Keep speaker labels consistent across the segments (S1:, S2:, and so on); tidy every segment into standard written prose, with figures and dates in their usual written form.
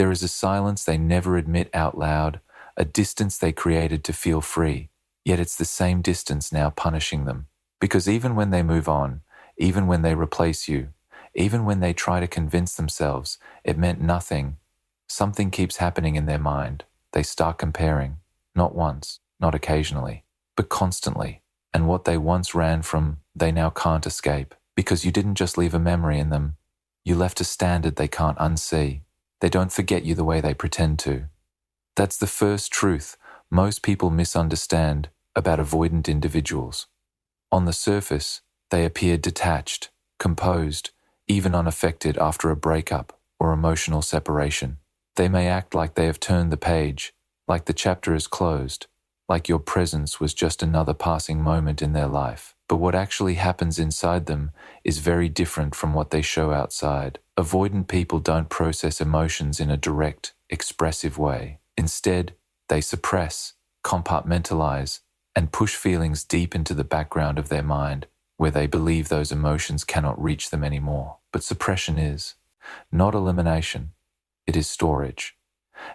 S1: There is a silence they never admit out loud, a distance they created to feel free, yet it's the same distance now punishing them. Because even when they move on, even when they replace you, even when they try to convince themselves it meant nothing, something keeps happening in their mind. They start comparing, not once, not occasionally, but constantly. And what they once ran from, they now can't escape. Because you didn't just leave a memory in them, you left a standard they can't unsee. They don't forget you the way they pretend to. That's the first truth most people misunderstand about avoidant individuals. On the surface, they appear detached, composed, even unaffected after a breakup or emotional separation. They may act like they have turned the page, like the chapter is closed, like your presence was just another passing moment in their life. But what actually happens inside them is very different from what they show outside. Avoidant people don't process emotions in a direct, expressive way. Instead, they suppress, compartmentalize, and push feelings deep into the background of their mind, where they believe those emotions cannot reach them anymore. But suppression is not elimination, it is storage.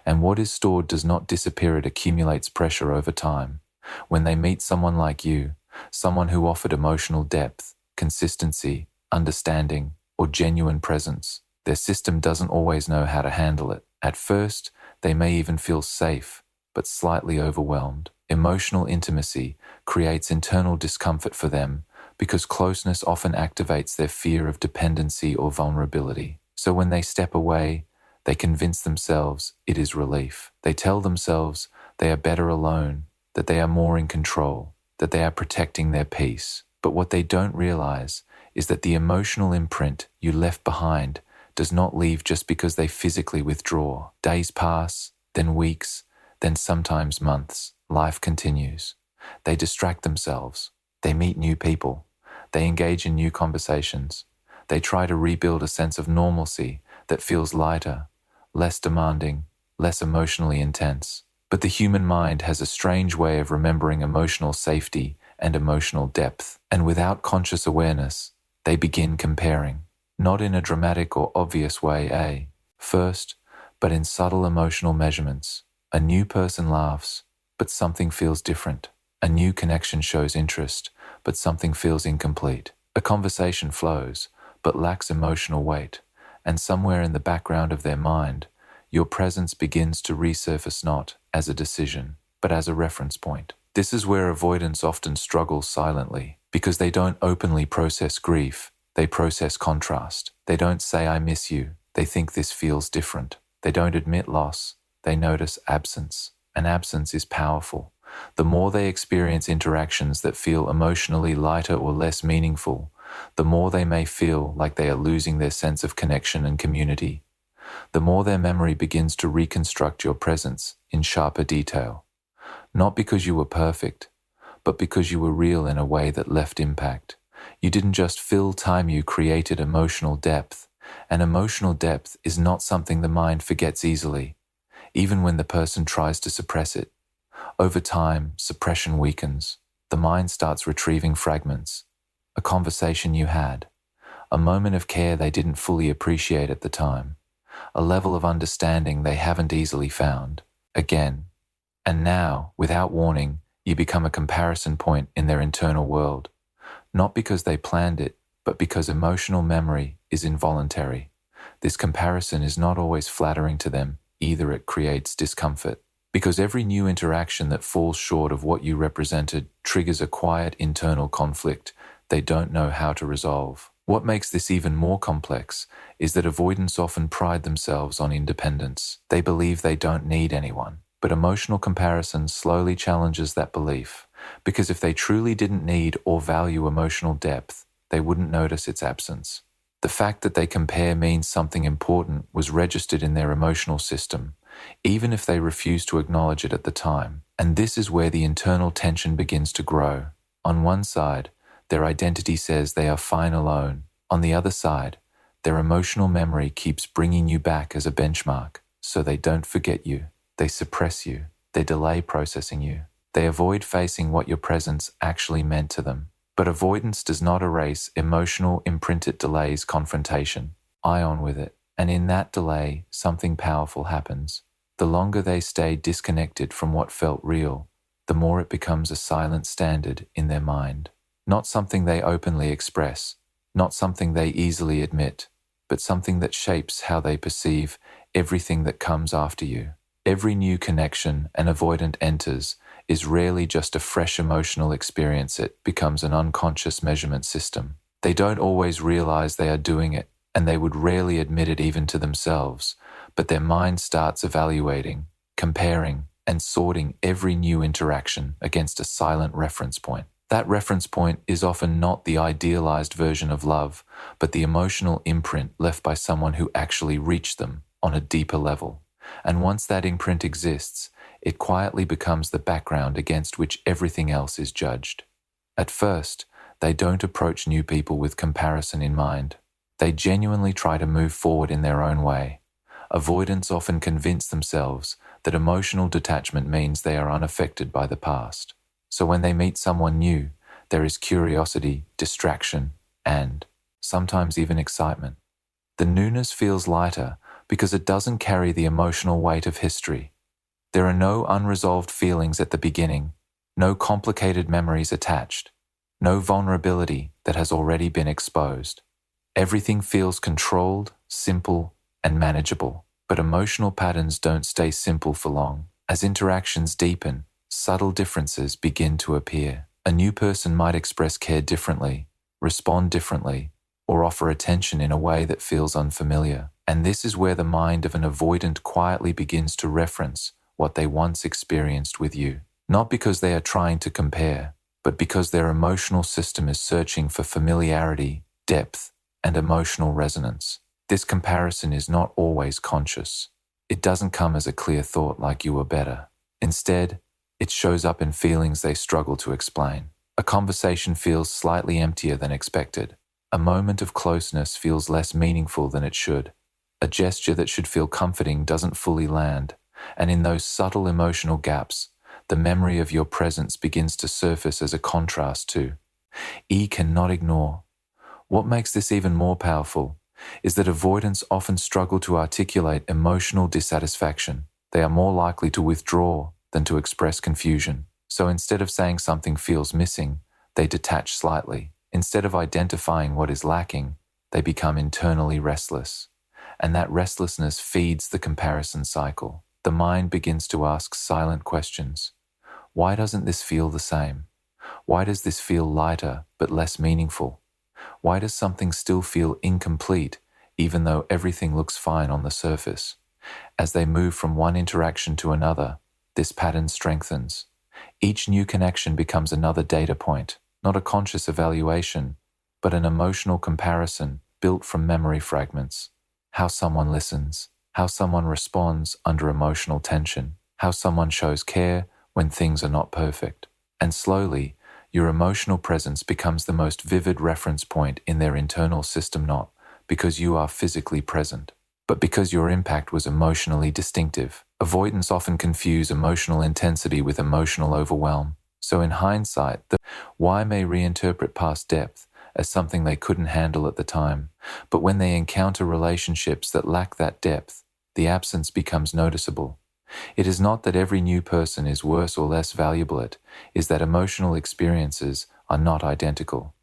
S1: And what is stored does not disappear, it accumulates pressure over time. When they meet someone like you, someone who offered emotional depth, consistency, understanding, or genuine presence, their system doesn't always know how to handle it. At first, they may even feel safe, but slightly overwhelmed. Emotional intimacy creates internal discomfort for them because closeness often activates their fear of dependency or vulnerability. So when they step away, they convince themselves it is relief. They tell themselves they are better alone, that they are more in control, that they are protecting their peace. But what they don't realize is that the emotional imprint you left behind does not leave just because they physically withdraw. Days pass, then weeks, then sometimes months. Life continues. They distract themselves. They meet new people. They engage in new conversations. They try to rebuild a sense of normalcy that feels lighter, less demanding, less emotionally intense. But the human mind has a strange way of remembering emotional safety and emotional depth, and without conscious awareness, they begin comparing, not in a dramatic or obvious way, first, but in subtle emotional measurements. A new person laughs, but something feels different. A new connection shows interest, but something feels incomplete. A conversation flows, but lacks emotional weight, and somewhere in the background of their mind, your presence begins to resurface not as a decision, but as a reference point. This is where avoidants often struggle silently, because they don't openly process grief, they process contrast. They don't say, "I miss you," they think this feels different. They don't admit loss, they notice absence. And absence is powerful. The more they experience interactions that feel emotionally lighter or less meaningful, the more they may feel like they are losing their sense of connection and community. The more their memory begins to reconstruct your presence in sharper detail. Not because you were perfect, but because you were real in a way that left impact. You didn't just fill time, you created emotional depth. And emotional depth is not something the mind forgets easily, even when the person tries to suppress it. Over time, suppression weakens. The mind starts retrieving fragments. A conversation you had, a moment of care they didn't fully appreciate at the time, a level of understanding they haven't easily found. Again. And now, without warning, you become a comparison point in their internal world. Not because they planned it, but because emotional memory is involuntary. This comparison is not always flattering to them, either it creates discomfort. Because every new interaction that falls short of what you represented triggers a quiet internal conflict they don't know how to resolve. What makes this even more complex is that avoidants often pride themselves on independence. They believe they don't need anyone. But emotional comparison slowly challenges that belief, because if they truly didn't need or value emotional depth, they wouldn't notice its absence. The fact that they compare means something important was registered in their emotional system, even if they refuse to acknowledge it at the time. And this is where the internal tension begins to grow. On one side, their identity says they are fine alone. On the other side, their emotional memory keeps bringing you back as a benchmark, so they don't forget you. They suppress you. They delay processing you. They avoid facing what your presence actually meant to them. But avoidance does not erase emotional imprinted delays confrontation. Eye on with it. And in that delay, something powerful happens. The longer they stay disconnected from what felt real, the more it becomes a silent standard in their mind. Not something they openly express, not something they easily admit, but something that shapes how they perceive everything that comes after you. Every new connection an avoidant enters is rarely just a fresh emotional experience, it becomes an unconscious measurement system. They don't always realize they are doing it, and they would rarely admit it even to themselves, but their mind starts evaluating, comparing, and sorting every new interaction against a silent reference point. That reference point is often not the idealized version of love, but the emotional imprint left by someone who actually reached them on a deeper level. And once that imprint exists, it quietly becomes the background against which everything else is judged. At first, they don't approach new people with comparison in mind. They genuinely try to move forward in their own way. Avoidants often convince themselves that emotional detachment means they are unaffected by the past. So when they meet someone new, there is curiosity, distraction, and sometimes even excitement. The newness feels lighter because it doesn't carry the emotional weight of history. There are no unresolved feelings at the beginning, no complicated memories attached, no vulnerability that has already been exposed. Everything feels controlled, simple, and manageable. But emotional patterns don't stay simple for long. As interactions deepen, subtle differences begin to appear. A new person might express care differently, respond differently, or offer attention in a way that feels unfamiliar. And this is where the mind of an avoidant quietly begins to reference what they once experienced with you. Not because they are trying to compare, but because their emotional system is searching for familiarity, depth, and emotional resonance. This comparison is not always conscious. It doesn't come as a clear thought like you were better. Instead, it shows up in feelings they struggle to explain. A conversation feels slightly emptier than expected. A moment of closeness feels less meaningful than it should. A gesture that should feel comforting doesn't fully land. And in those subtle emotional gaps, the memory of your presence begins to surface as a contrast to. E cannot ignore. What makes this even more powerful is that avoidants often struggle to articulate emotional dissatisfaction. They are more likely to withdraw than to express confusion. So instead of saying something feels missing, they detach slightly. Instead of identifying what is lacking, they become internally restless. And that restlessness feeds the comparison cycle. The mind begins to ask silent questions. Why doesn't this feel the same? Why does this feel lighter but less meaningful? Why does something still feel incomplete even though everything looks fine on the surface? As they move from one interaction to another, this pattern strengthens. Each new connection becomes another data point, not a conscious evaluation, but an emotional comparison built from memory fragments. How someone listens, how someone responds under emotional tension, how someone shows care when things are not perfect. And slowly, your emotional presence becomes the most vivid reference point in their internal system, not because you are physically present, but because your impact was emotionally distinctive. Avoidants often confuse emotional intensity with emotional overwhelm. So in hindsight, the why may reinterpret past depth as something they couldn't handle at the time. But when they encounter relationships that lack that depth, the absence becomes noticeable. It is not that every new person is worse or less valuable, it is that emotional experiences are not identical.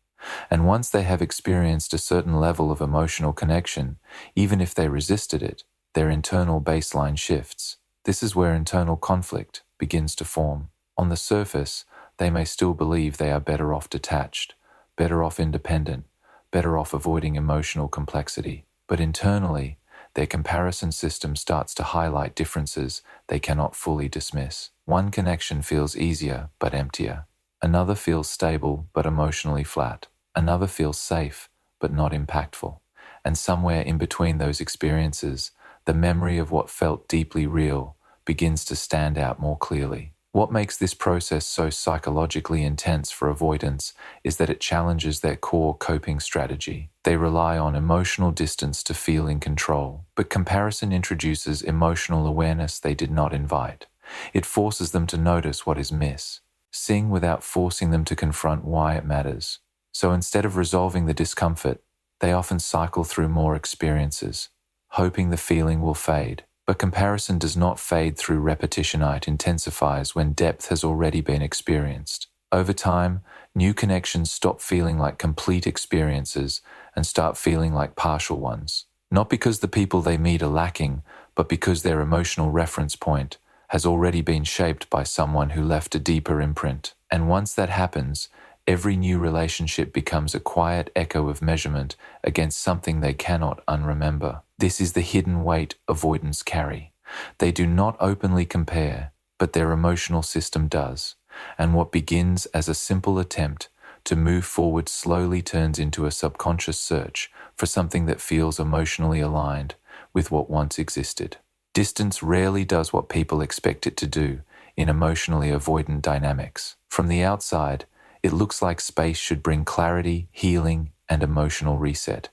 S1: And once they have experienced a certain level of emotional connection, even if they resisted it, their internal baseline shifts. This is where internal conflict begins to form. On the surface, they may still believe they are better off detached, better off independent, better off avoiding emotional complexity. But internally, their comparison system starts to highlight differences they cannot fully dismiss. One connection feels easier but emptier. Another feels stable but emotionally flat. Another feels safe but not impactful. And somewhere in between those experiences, the memory of what felt deeply real begins to stand out more clearly. What makes this process so psychologically intense for avoidants is that it challenges their core coping strategy. They rely on emotional distance to feel in control, but comparison introduces emotional awareness they did not invite. It forces them to notice what is miss, seeing without forcing them to confront why it matters. So instead of resolving the discomfort, they often cycle through more experiences, hoping the feeling will fade. But comparison does not fade through repetition, it intensifies when depth has already been experienced. Over time, new connections stop feeling like complete experiences and start feeling like partial ones. Not because the people they meet are lacking, but because their emotional reference point has already been shaped by someone who left a deeper imprint. And once that happens, every new relationship becomes a quiet echo of measurement against something they cannot unremember. This is the hidden weight avoidants carry. They do not openly compare, but their emotional system does. And what begins as a simple attempt to move forward slowly turns into a subconscious search for something that feels emotionally aligned with what once existed. Distance rarely does what people expect it to do in emotionally avoidant dynamics. From the outside, it looks like space should bring clarity, healing, and emotional reset.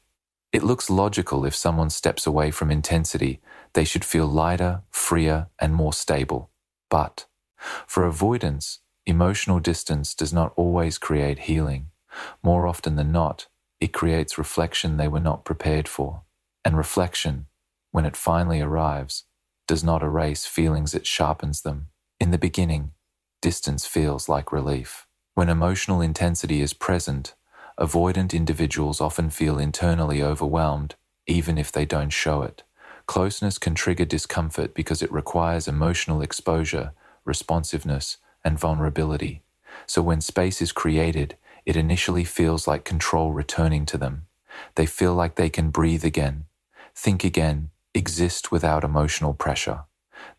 S1: It looks logical if someone steps away from intensity, they should feel lighter, freer, and more stable. But for avoidance, emotional distance does not always create healing. More often than not, it creates reflection they were not prepared for. And reflection, when it finally arrives, does not erase feelings, it sharpens them. In the beginning, distance feels like relief. When emotional intensity is present, avoidant individuals often feel internally overwhelmed, even if they don't show it. Closeness can trigger discomfort because it requires emotional exposure, responsiveness, and vulnerability. So when space is created, it initially feels like control returning to them. They feel like they can breathe again, think again, exist without emotional pressure.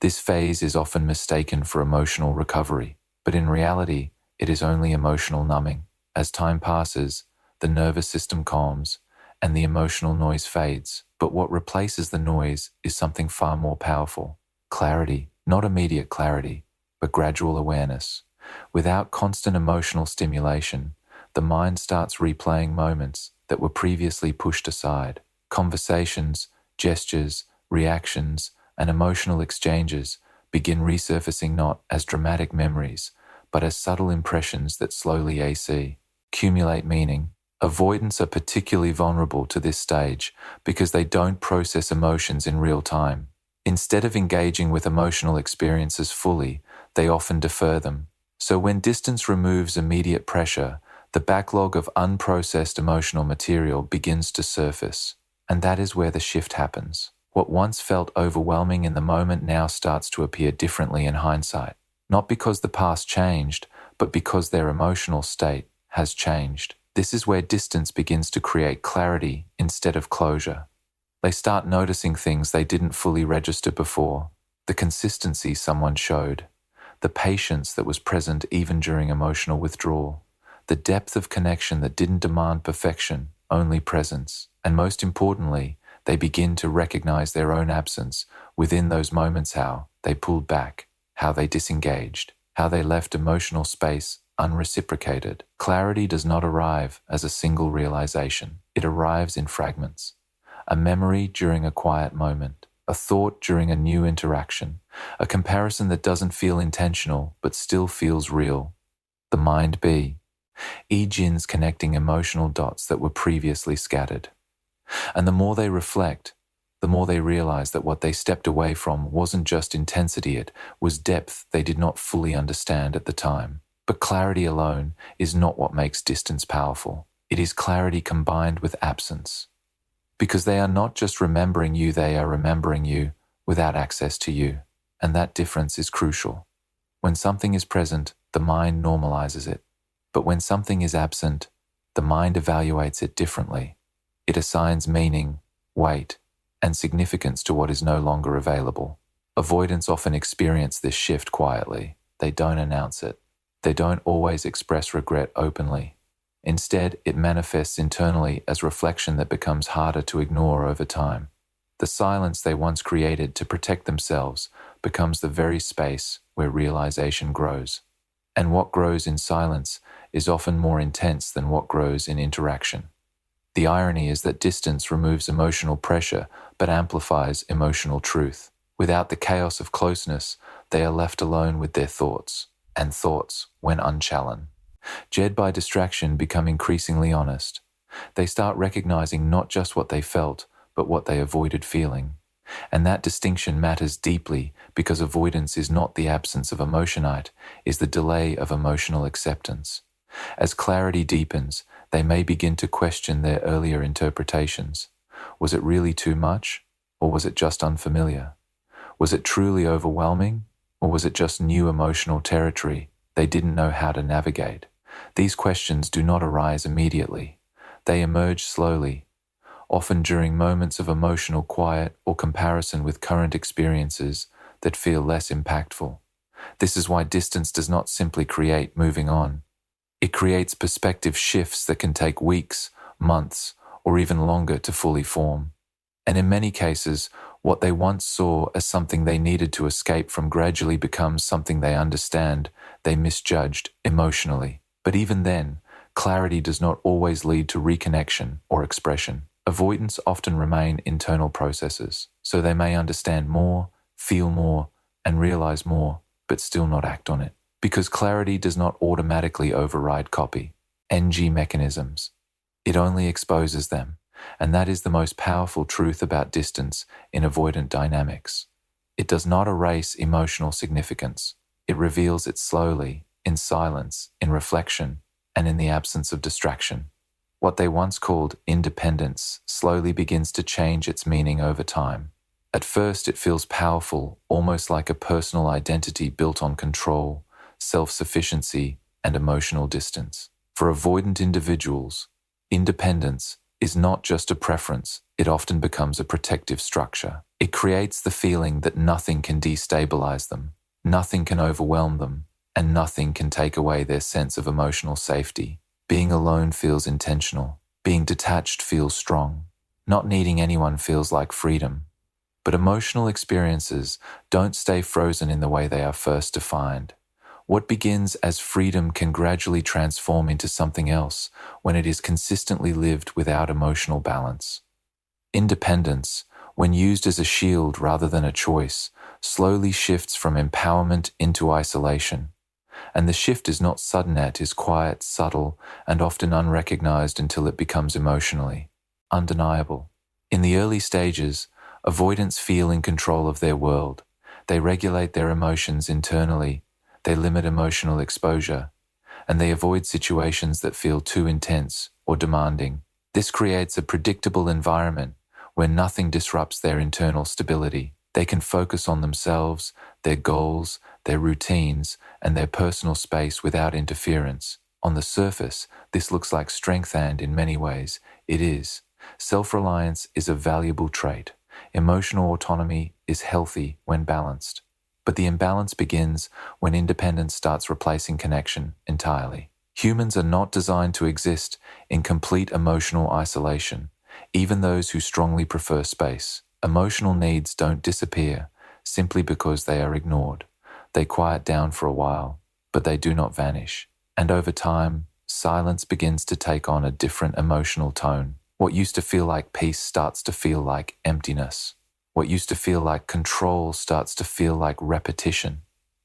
S1: This phase is often mistaken for emotional recovery, but in reality, it is only emotional numbing. As time passes, the nervous system calms, and the emotional noise fades. But what replaces the noise is something far more powerful. Clarity, not immediate clarity, but gradual awareness. Without constant emotional stimulation, the mind starts replaying moments that were previously pushed aside. Conversations, gestures, reactions, and emotional exchanges begin resurfacing not as dramatic memories, but as subtle impressions that slowly accumulate meaning. Avoidants are particularly vulnerable to this stage because they don't process emotions in real time. Instead of engaging with emotional experiences fully, they often defer them. So when distance removes immediate pressure, the backlog of unprocessed emotional material begins to surface. And that is where the shift happens. What once felt overwhelming in the moment now starts to appear differently in hindsight. Not because the past changed, but because their emotional state has changed. This is where distance begins to create clarity instead of closure. They start noticing things they didn't fully register before. The consistency someone showed, the patience that was present even during emotional withdrawal, the depth of connection that didn't demand perfection, only presence. And most importantly, they begin to recognize their own absence within those moments, how they pulled back, how they disengaged, how they left emotional space unreciprocated. Clarity does not arrive as a single realization. It arrives in fragments. A memory during a quiet moment, a thought during a new interaction, a comparison that doesn't feel intentional but still feels real. The mind e-gins connecting emotional dots that were previously scattered. And the more they reflect, the more they realize that what they stepped away from wasn't just intensity, it was depth they did not fully understand at the time. But clarity alone is not what makes distance powerful. It is clarity combined with absence. Because they are not just remembering you, they are remembering you without access to you. And that difference is crucial. When something is present, the mind normalizes it. But when something is absent, the mind evaluates it differently. It assigns meaning, weight, and significance to what is no longer available. Avoidants often experience this shift quietly. They don't announce it. They don't always express regret openly. Instead, it manifests internally as reflection that becomes harder to ignore over time. The silence they once created to protect themselves becomes the very space where realization grows. And what grows in silence is often more intense than what grows in interaction. The irony is that distance removes emotional pressure but amplifies emotional truth. Without the chaos of closeness, they are left alone with their thoughts. And thoughts, when unchallenged, jed by distraction, become increasingly honest. They start recognizing not just what they felt, but what they avoided feeling. And that distinction matters deeply because avoidance is not the absence of emotionite, is the delay of emotional acceptance. As clarity deepens, they may begin to question their earlier interpretations. Was it really too much? Or was it just unfamiliar? Was it truly overwhelming? Or was it just new emotional territory they didn't know how to navigate? These questions do not arise immediately. They emerge slowly, often during moments of emotional quiet or comparison with current experiences that feel less impactful. This is why distance does not simply create moving on. It creates perspective shifts that can take weeks, months, or even longer to fully form. And in many cases, what they once saw as something they needed to escape from gradually becomes something they understand they misjudged emotionally. But even then, clarity does not always lead to reconnection or expression. Avoidants often remain internal processes, so they may understand more, feel more, and realize more, but still not act on it. Because clarity does not automatically override copy, NG mechanisms. It only exposes them, and that is the most powerful truth about distance in avoidant dynamics. It does not erase emotional significance. It reveals it slowly, in silence, in reflection, and in the absence of distraction. What they once called independence slowly begins to change its meaning over time. At first, it feels powerful, almost like a personal identity built on control, self-sufficiency, and emotional distance. For avoidant individuals, independence is not just a preference, it often becomes a protective structure. It creates the feeling that nothing can destabilize them, nothing can overwhelm them, and nothing can take away their sense of emotional safety. Being alone feels intentional. Being detached feels strong. Not needing anyone feels like freedom. But emotional experiences don't stay frozen in the way they are first defined. What begins as freedom can gradually transform into something else when it is consistently lived without emotional balance. Independence, when used as a shield rather than a choice, slowly shifts from empowerment into isolation. And the shift is not sudden, it is quiet, subtle, and often unrecognized until it becomes emotionally undeniable. In the early stages, avoidants feel in control of their world. They regulate their emotions internally, they limit emotional exposure, and they avoid situations that feel too intense or demanding. This creates a predictable environment where nothing disrupts their internal stability. They can focus on themselves, their goals, their routines, and their personal space without interference. On the surface, this looks like strength, and in many ways, it is. Self-reliance is a valuable trait. Emotional autonomy is healthy when balanced. But the imbalance begins when independence starts replacing connection entirely. Humans are not designed to exist in complete emotional isolation, even those who strongly prefer space. Emotional needs don't disappear simply because they are ignored. They quiet down for a while, but they do not vanish. And over time, silence begins to take on a different emotional tone. What used to feel like peace starts to feel like emptiness. What used to feel like control starts to feel like repetition.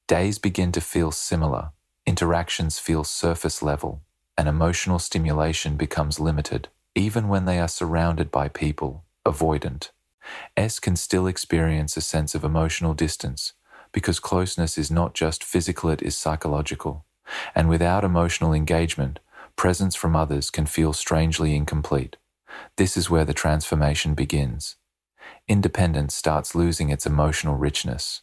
S1: Days begin to feel similar. Interactions feel surface level, and emotional stimulation becomes limited. Even when they are surrounded by people, avoidant S can still experience a sense of emotional distance because closeness is not just physical, it is psychological. And without emotional engagement, presence from others can feel strangely incomplete. This is where the transformation begins. Independence starts losing its emotional richness.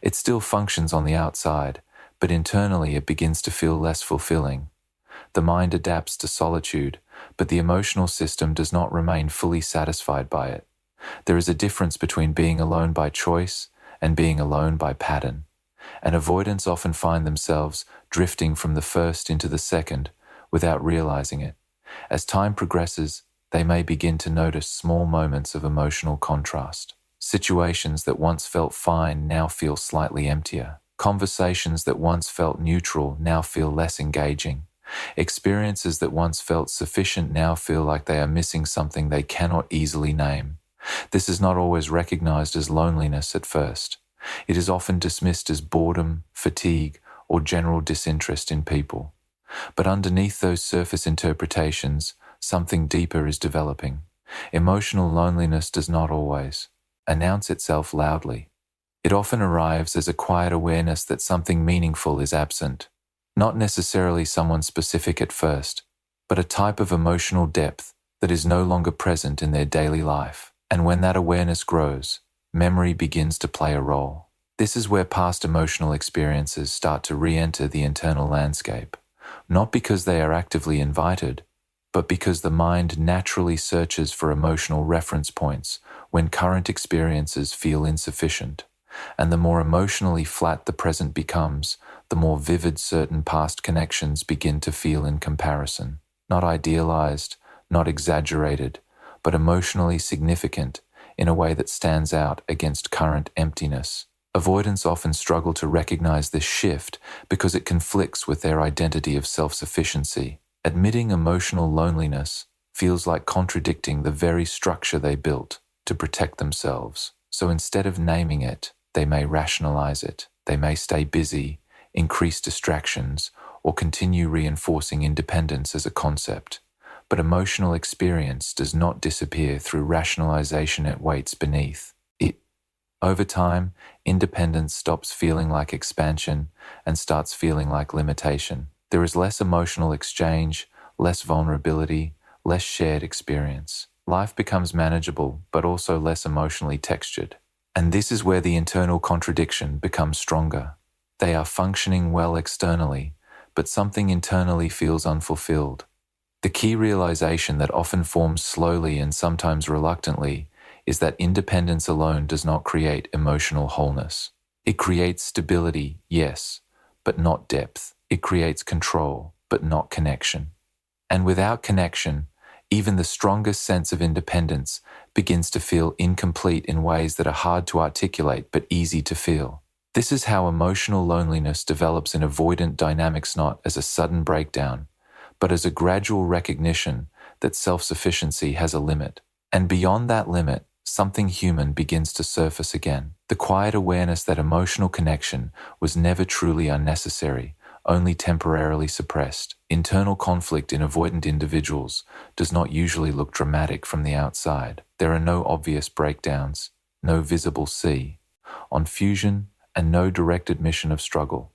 S1: It still functions on the outside, but internally it begins to feel less fulfilling. The mind adapts to solitude, but the emotional system does not remain fully satisfied by it. There is a difference between being alone by choice and being alone by pattern, and avoidants often find themselves drifting from the first into the second without realizing it. As time progresses, they may begin to notice small moments of emotional contrast. Situations that once felt fine now feel slightly emptier. Conversations that once felt neutral now feel less engaging. Experiences that once felt sufficient now feel like they are missing something they cannot easily name. This is not always recognized as loneliness at first. It is often dismissed as boredom, fatigue, or general disinterest in people. But underneath those surface interpretations, something deeper is developing. Emotional loneliness does not always announce itself loudly. It often arrives as a quiet awareness that something meaningful is absent, not necessarily someone specific at first, but a type of emotional depth that is no longer present in their daily life. And when that awareness grows, memory begins to play a role. This is where past emotional experiences start to re-enter the internal landscape, not because they are actively invited, but because the mind naturally searches for emotional reference points when current experiences feel insufficient. And the more emotionally flat the present becomes, the more vivid certain past connections begin to feel in comparison. Not idealized, not exaggerated, but emotionally significant in a way that stands out against current emptiness. Avoidants often struggle to recognize this shift because it conflicts with their identity of self-sufficiency. Admitting emotional loneliness feels like contradicting the very structure they built to protect themselves. So instead of naming it, they may rationalize it. They may stay busy, increase distractions, or continue reinforcing independence as a concept. But emotional experience does not disappear through rationalization it waits beneath it. Over time, independence stops feeling like expansion and starts feeling like limitation. There is less emotional exchange, less vulnerability, less shared experience. Life becomes manageable, but also less emotionally textured. And this is where the internal contradiction becomes stronger. They are functioning well externally, but something internally feels unfulfilled. The key realization that often forms slowly and sometimes reluctantly is that independence alone does not create emotional wholeness. It creates stability, yes, but not depth. It creates control, but not connection. And without connection, even the strongest sense of independence begins to feel incomplete in ways that are hard to articulate but easy to feel. This is how emotional loneliness develops in avoidant dynamics, not as a sudden breakdown, but as a gradual recognition that self-sufficiency has a limit. And beyond that limit, something human begins to surface again. The quiet awareness that emotional connection was never truly unnecessary, only temporarily suppressed. Internal conflict in avoidant individuals does not usually look dramatic from the outside. There are no obvious breakdowns, no visible sea on fusion, and no direct admission of struggle.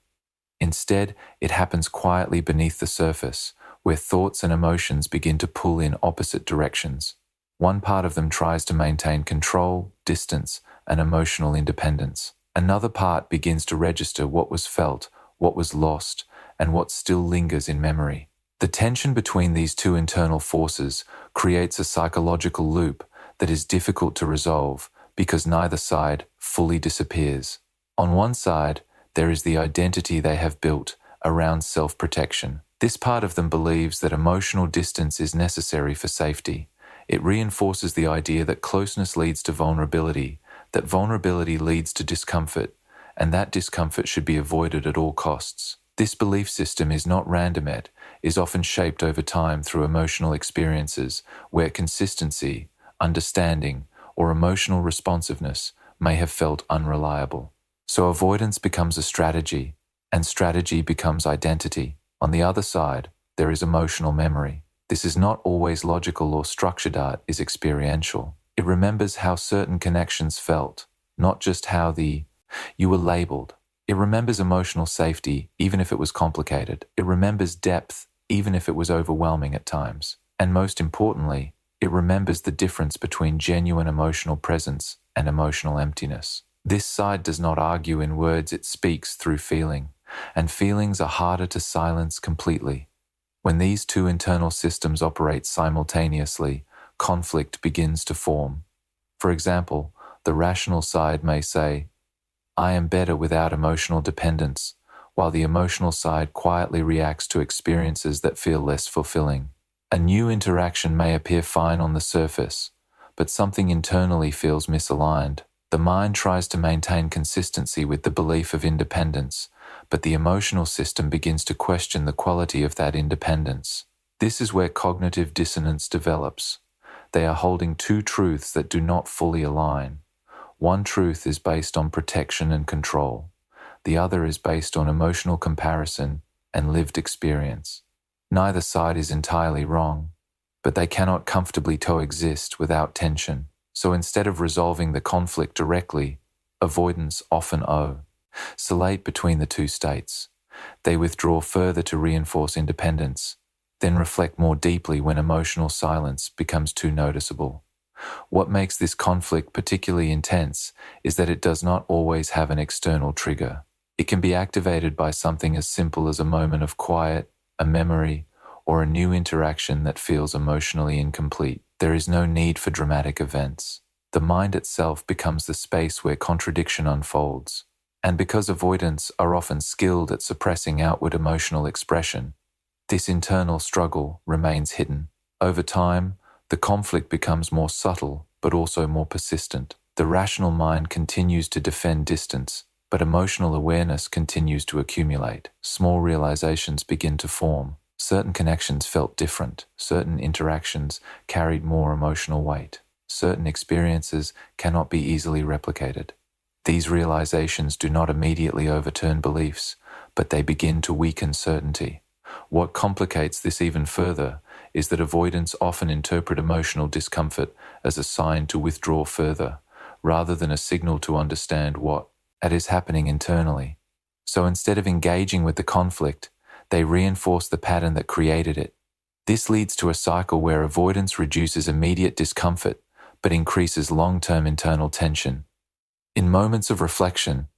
S1: Instead, it happens quietly beneath the surface, where thoughts and emotions begin to pull in opposite directions. One part of them tries to maintain control, distance, and emotional independence. Another part begins to register what was felt, what was lost, and what still lingers in memory. The tension between these two internal forces creates a psychological loop that is difficult to resolve because neither side fully disappears. On one side, there is the identity they have built around self-protection. This part of them believes that emotional distance is necessary for safety. It reinforces the idea that closeness leads to vulnerability, that vulnerability leads to discomfort, and that discomfort should be avoided at all costs. This belief system is not random. It is often shaped over time through emotional experiences where consistency, understanding, or emotional responsiveness may have felt unreliable. So avoidance becomes a strategy, and strategy becomes identity. On the other side, there is emotional memory. This is not always logical or structured. Art is experiential. It remembers how certain connections felt, not just how you were labeled. It remembers emotional safety, even if it was complicated. It remembers depth, even if it was overwhelming at times. And most importantly, it remembers the difference between genuine emotional presence and emotional emptiness. This side does not argue in words, it speaks through feeling, and feelings are harder to silence completely. When these two internal systems operate simultaneously, conflict begins to form. For example, the rational side may say, "I am better without emotional dependence," while the emotional side quietly reacts to experiences that feel less fulfilling. A new interaction may appear fine on the surface, but something internally feels misaligned. The mind tries to maintain consistency with the belief of independence, but the emotional system begins to question the quality of that independence. This is where cognitive dissonance develops. They are holding two truths that do not fully align. One truth is based on protection and control. The other is based on emotional comparison and lived experience. Neither side is entirely wrong. but they cannot comfortably coexist without tension. So instead of resolving the conflict directly, avoidants often oscillate between the two states. They withdraw further to reinforce independence, then reflect more deeply when emotional silence becomes too noticeable. What makes this conflict particularly intense is that it does not always have an external trigger. It can be activated by something as simple as a moment of quiet, a memory, or a new interaction that feels emotionally incomplete. There is no need for dramatic events. The mind itself becomes the space where contradiction unfolds. And because avoidants are often skilled at suppressing outward emotional expression, this internal struggle remains hidden. Over time, the conflict becomes more subtle, but also more persistent. The rational mind continues to defend distance, but emotional awareness continues to accumulate. Small realizations begin to form. Certain connections felt different. Certain interactions carried more emotional weight. Certain experiences cannot be easily replicated. These realizations do not immediately overturn beliefs, but they begin to weaken certainty. What complicates this even further is that avoidants often interpret emotional discomfort as a sign to withdraw further, rather than a signal to understand what is happening internally. So instead of engaging with the conflict, they reinforce the pattern that created it. This leads to a cycle where avoidance reduces immediate discomfort, but increases long-term internal tension. In moments of reflection,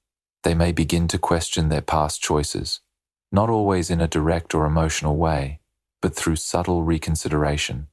S1: they may begin to question their past choices, not always in a direct or emotional way, but through subtle reconsideration.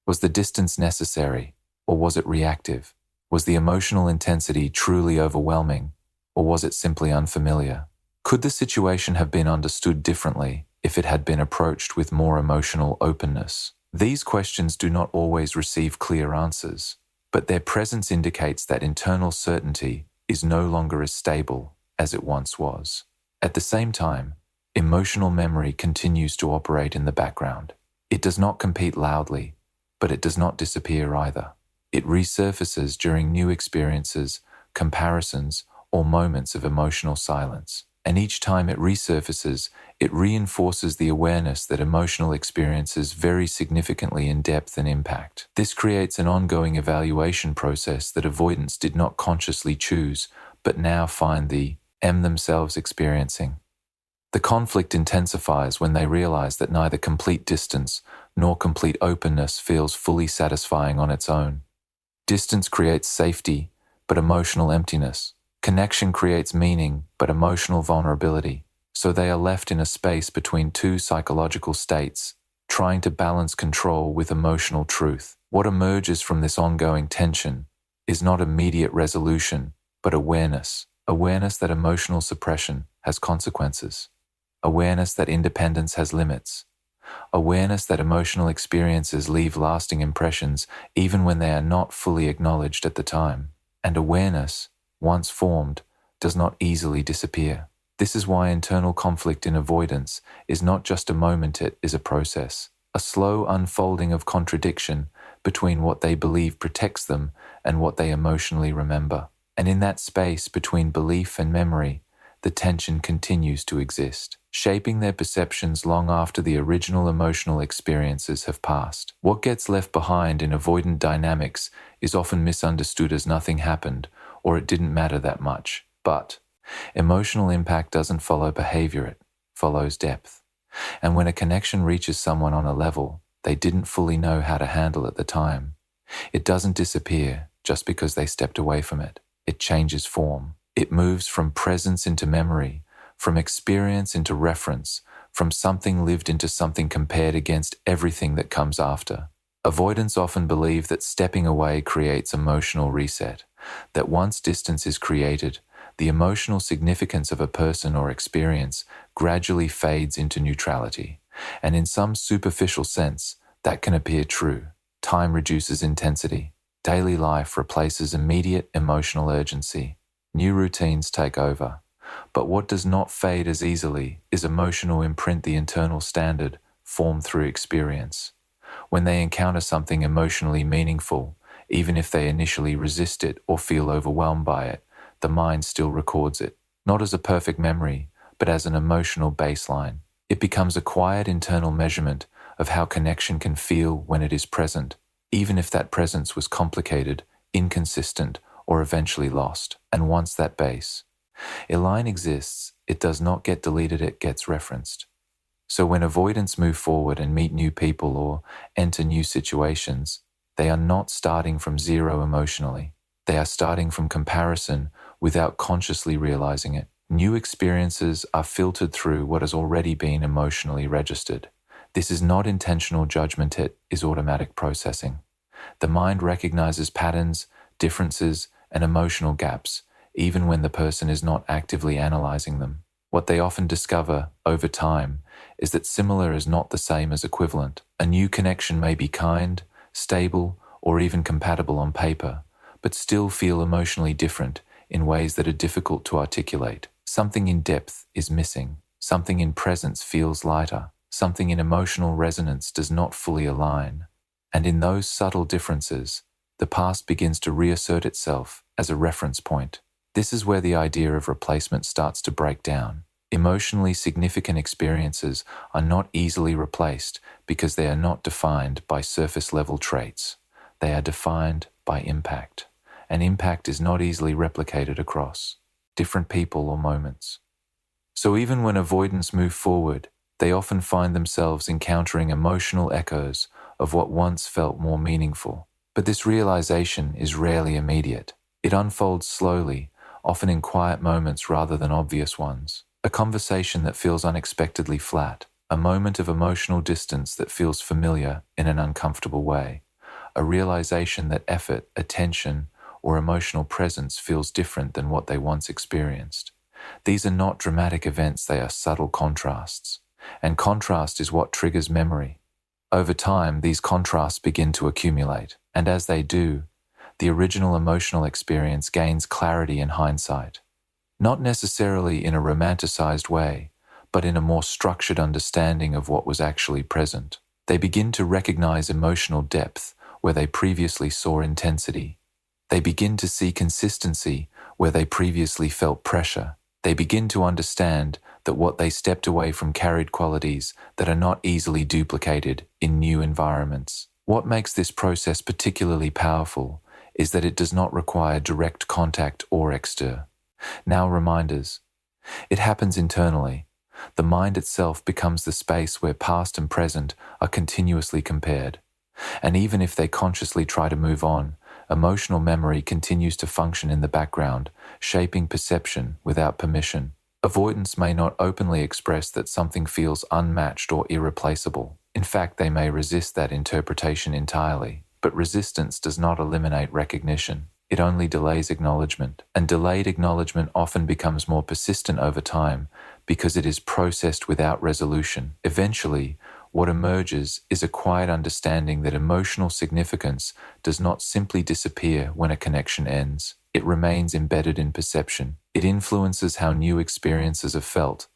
S1: Was the distance necessary, or was it reactive? Was the emotional intensity truly overwhelming, or was it simply unfamiliar? Could the situation have been understood differently if it had been approached with more emotional openness? These questions do not always receive clear answers, but their presence indicates that internal certainty is no longer as stable as it once was. At the same time, emotional memory continues to operate in the background. It does not compete loudly, but it does not disappear either. It resurfaces during new experiences, comparisons, or moments of emotional silence. And each time it resurfaces, it reinforces the awareness that emotional experiences vary significantly in depth and impact. This creates an ongoing evaluation process that avoidants did not consciously choose, but now find themselves experiencing. The conflict intensifies when they realize that neither complete distance nor complete openness feels fully satisfying on its own. Distance creates safety, but emotional emptiness. Connection creates meaning, but emotional vulnerability. So they are left in a space between two psychological states, trying to balance control with emotional truth. What emerges from this ongoing tension is not immediate resolution, but awareness. Awareness that emotional suppression has consequences. Awareness that independence has limits. Awareness that emotional experiences leave lasting impressions even when they are not fully acknowledged at the time. And awareness, once formed, does not easily disappear. This is why internal conflict in avoidance is not just a moment, it is a process, a slow unfolding of contradiction between what they believe protects them and what they emotionally remember. And in that space between belief and memory, the tension continues to exist, shaping their perceptions long after the original emotional experiences have passed. What gets left behind in avoidant dynamics is often misunderstood as nothing happened or it didn't matter that much. But emotional impact doesn't follow behavior, it follows depth. And when a connection reaches someone on a level they didn't fully know how to handle at the time, it doesn't disappear just because they stepped away from it. It changes form. It moves from presence into memory, from experience into reference, from something lived into something compared against everything that comes after. Avoidants often believe that stepping away creates emotional reset, that once distance is created, the emotional significance of a person or experience gradually fades into neutrality. And in some superficial sense, that can appear true. Time reduces intensity. Daily life replaces immediate emotional urgency. New routines take over. But what does not fade as easily is emotional imprint, the internal standard formed through experience. When they encounter something emotionally meaningful, even if they initially resist it or feel overwhelmed by it, the mind still records it, not as a perfect memory, but as an emotional baseline. It becomes a quiet internal measurement of how connection can feel when it is present, even if that presence was complicated, inconsistent, or eventually lost. And once that base, a line exists, it does not get deleted, it gets referenced. So when avoidants move forward and meet new people or enter new situations, they are not starting from zero emotionally. They are starting from comparison without consciously realizing it. New experiences are filtered through what has already been emotionally registered. This is not intentional judgment, it is automatic processing. The mind recognizes patterns, differences, and emotional gaps, even when the person is not actively analyzing them. What they often discover over time is that similar is not the same as equivalent. A new connection may be kind, stable, or even compatible on paper, but still feel emotionally different in ways that are difficult to articulate. Something in depth is missing. Something in presence feels lighter. Something in emotional resonance does not fully align. And in those subtle differences, the past begins to reassert itself as a reference point. This is where the idea of replacement starts to break down. Emotionally significant experiences are not easily replaced because they are not defined by surface-level traits. They are defined by impact, and impact is not easily replicated across different people or moments. So even when avoidants move forward, they often find themselves encountering emotional echoes of what once felt more meaningful. But this realization is rarely immediate. It unfolds slowly, often in quiet moments rather than obvious ones. A conversation that feels unexpectedly flat, a moment of emotional distance that feels familiar in an uncomfortable way, a realization that effort, attention, or emotional presence feels different than what they once experienced. These are not dramatic events, they are subtle contrasts. And contrast is what triggers memory. Over time, these contrasts begin to accumulate, and as they do, the original emotional experience gains clarity in hindsight. Not necessarily in a romanticized way, but in a more structured understanding of what was actually present. They begin to recognize emotional depth where they previously saw intensity. They begin to see consistency where they previously felt pressure. They begin to understand that what they stepped away from carried qualities that are not easily duplicated in new environments. What makes this process particularly powerful is that it does not require direct contact or exter. Now reminders. It happens internally. The mind itself becomes the space where past and present are continuously compared. And even if they consciously try to move on, emotional memory continues to function in the background, shaping perception without permission. Avoidants may not openly express that something feels unmatched or irreplaceable. In fact, they may resist that interpretation entirely. But resistance does not eliminate recognition. It only delays acknowledgement. And delayed acknowledgement often becomes more persistent over time because it is processed without resolution. Eventually, what emerges is a quiet understanding that emotional significance does not simply disappear when a connection ends. It remains embedded in perception. It influences how new experiences are felt,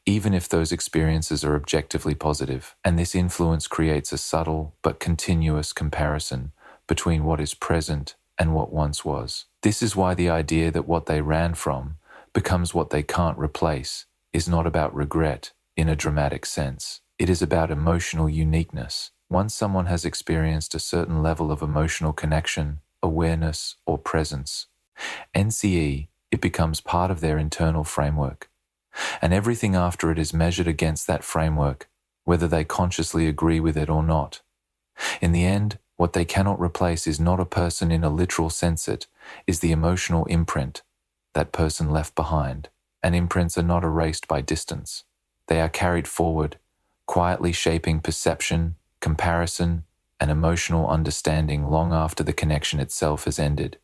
S1: even if those experiences are objectively positive. And this influence creates a subtle but continuous comparison between what is present and what once was. This is why the idea that what they ran from becomes what they can't replace is not about regret in a dramatic sense. It is about emotional uniqueness. Once someone has experienced a certain level of emotional connection, awareness, or presence, NCE, it becomes part of their internal framework. And everything after it is measured against that framework, whether they consciously agree with it or not. In the end, what they cannot replace is not a person in a literal sense, it is the emotional imprint that person left behind. And imprints are not erased by distance. They are carried forward, quietly shaping perception, comparison, and emotional understanding long after the connection itself has ended.